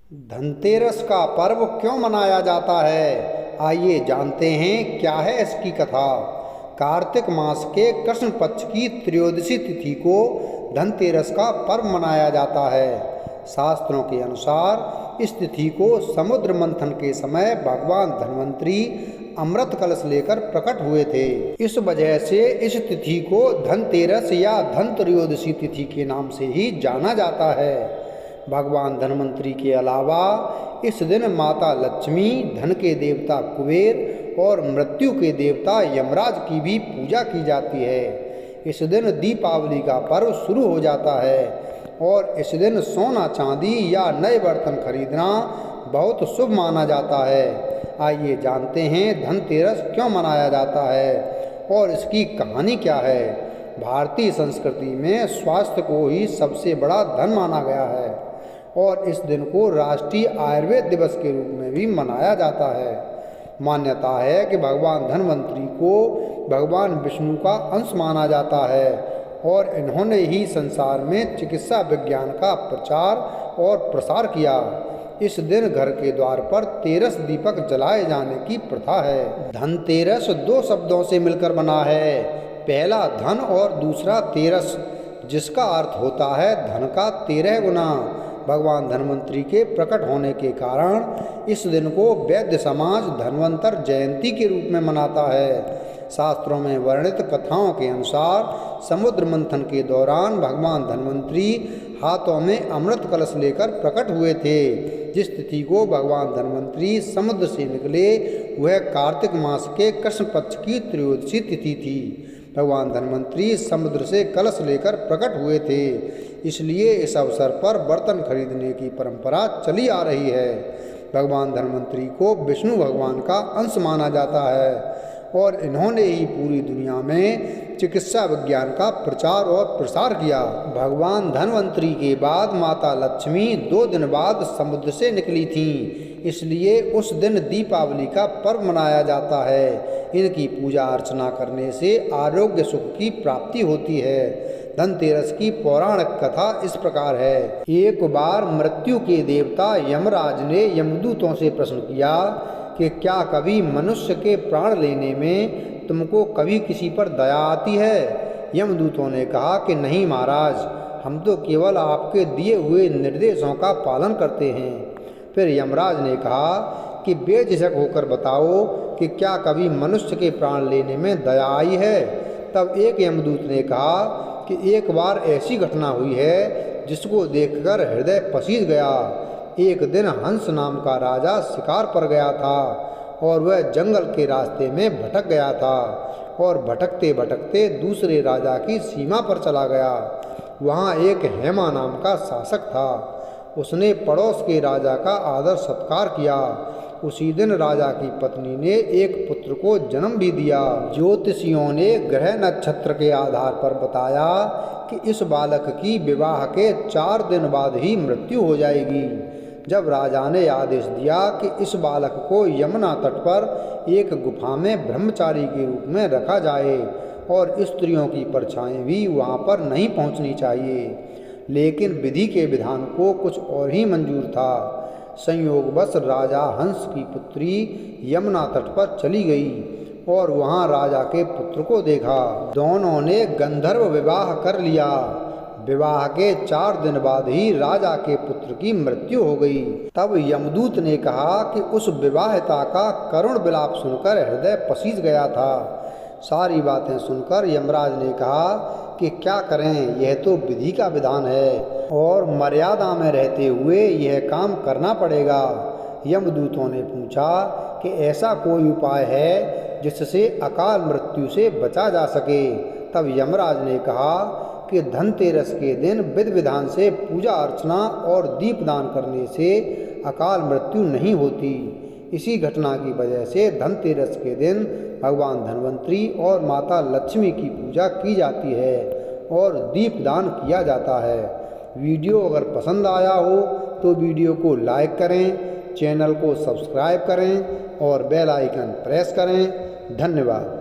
धनतेरस का पर्व क्यों मनाया जाता है? आइए जानते हैं क्या है इसकी कथा। कार्तिक मास के कृष्ण पक्ष की त्रयोदशी तिथि को धनतेरस का पर्व मनाया जाता है। शास्त्रों के अनुसार इस तिथि को समुद्र मंथन के समय भगवान धन्वंतरी अमृत कलश लेकर प्रकट हुए थे। इस वजह से इस तिथि को धनतेरस या धनत्रयोदशी तिथि के नाम से ही जाना जाता है। भगवान धन्वंतरी के अलावा इस दिन माता लक्ष्मी, धन के देवता कुबेर और मृत्यु के देवता यमराज की भी पूजा की जाती है। इस दिन दीपावली का पर्व शुरू हो जाता है और इस दिन सोना चांदी या नए बर्तन खरीदना बहुत शुभ माना जाता है। आइए जानते हैं धनतेरस क्यों मनाया जाता है और इसकी कहानी क्या है। भारतीय संस्कृति में स्वास्थ्य को ही सबसे बड़ा धन माना गया है और इस दिन को राष्ट्रीय आयुर्वेद दिवस के रूप में भी मनाया जाता है। मान्यता है कि भगवान धन्वंतरी को भगवान विष्णु का अंश माना जाता है और इन्होंने ही संसार में चिकित्सा विज्ञान का प्रचार और प्रसार किया। इस दिन घर के द्वार पर तेरस दीपक जलाए जाने की प्रथा है। धनतेरस दो शब्दों से मिलकर बना है, पहला धन और दूसरा तेरस, जिसका अर्थ होता है धन का 13 गुना। भगवान धन्वंतरी के प्रकट होने के कारण इस दिन को वैद्य समाज धन्वंतर जयंती के रूप में मनाता है। शास्त्रों में वर्णित कथाओं के अनुसार समुद्र मंथन के दौरान भगवान धन्वंतरी हाथों में अमृत कलश लेकर प्रकट हुए थे। जिस तिथि को भगवान धन्वंतरी समुद्र से निकले वह कार्तिक मास के कृष्ण पक्ष की त्रयोदशी तिथि थी। भगवान धन्वंतरी समुद्र से कलश लेकर प्रकट हुए थे, इसलिए इस अवसर पर बर्तन खरीदने की परंपरा चली आ रही है। भगवान धन्वंतरी को विष्णु भगवान का अंश माना जाता है और इन्होंने ही पूरी दुनिया में चिकित्सा विज्ञान का प्रचार और प्रसार किया। भगवान धन्वंतरी के बाद माता लक्ष्मी 2 दिन बाद समुद्र से निकली थीं, इसलिए उस दिन दीपावली का पर्व मनाया जाता है। इनकी पूजा अर्चना करने से आरोग्य सुख की प्राप्ति होती है। धनतेरस की पौराणिक कथा इस प्रकार है। एक बार मृत्यु के देवता यमराज ने यमदूतों से प्रश्न किया कि क्या कभी मनुष्य के प्राण लेने में तुमको कभी किसी पर दया आती है? यमदूतों ने कहा कि नहीं महाराज, हम तो केवल आपके दिए हुए निर्देशों का पालन करते हैं। फिर यमराज ने कहा कि बेझिझक होकर बताओ कि क्या कभी मनुष्य के प्राण लेने में दया आई है? तब एक यमदूत ने कहा कि एक बार ऐसी घटना हुई है जिसको देखकर हृदय पसीज गया। एक दिन हंस नाम का राजा शिकार पर गया था और वह जंगल के रास्ते में भटक गया था और भटकते भटकते दूसरे राजा की सीमा पर चला गया। वहाँ एक हेमा नाम का शासक था। उसने पड़ोस के राजा का आदर सत्कार किया। उसी दिन राजा की पत्नी ने एक पुत्र को जन्म भी दिया। ज्योतिषियों ने ग्रह नक्षत्र के आधार पर बताया कि इस बालक की विवाह के 4 दिन बाद ही मृत्यु हो जाएगी। जब राजा ने आदेश दिया कि इस बालक को यमुना तट पर एक गुफा में ब्रह्मचारी के रूप में रखा जाए और स्त्रियों की परछाई भी वहां पर नहीं पहुंचनी चाहिए, लेकिन विधि के विधान को कुछ और ही मंजूर था। संयोगवश राजा हंस की पुत्री यमुना तट पर चली गई और वहां राजा के पुत्र को देखा। दोनों ने गंधर्व विवाह कर लिया। विवाह के 4 दिन बाद ही राजा के पुत्र की मृत्यु हो गई। तब यमदूत ने कहा कि उस विवाहिता का करुण विलाप सुनकर हृदय पसीज गया था। सारी बातें सुनकर यमराज ने कहा कि क्या करें, यह तो विधि का विधान है और मर्यादा में रहते हुए यह काम करना पड़ेगा। यमदूतों ने पूछा कि ऐसा कोई उपाय है जिससे अकाल मृत्यु से बचा जा सके? तब यमराज ने कहा कि धनतेरस के दिन विधि विधान से पूजा अर्चना और दीपदान करने से अकाल मृत्यु नहीं होती। इसी घटना की वजह से धनतेरस के दिन भगवान धन्वंतरी और माता लक्ष्मी की पूजा की जाती है और दीपदान किया जाता है। वीडियो अगर पसंद आया हो तो वीडियो को लाइक करें, चैनल को सब्सक्राइब करें और बेल आइकन प्रेस करें। धन्यवाद।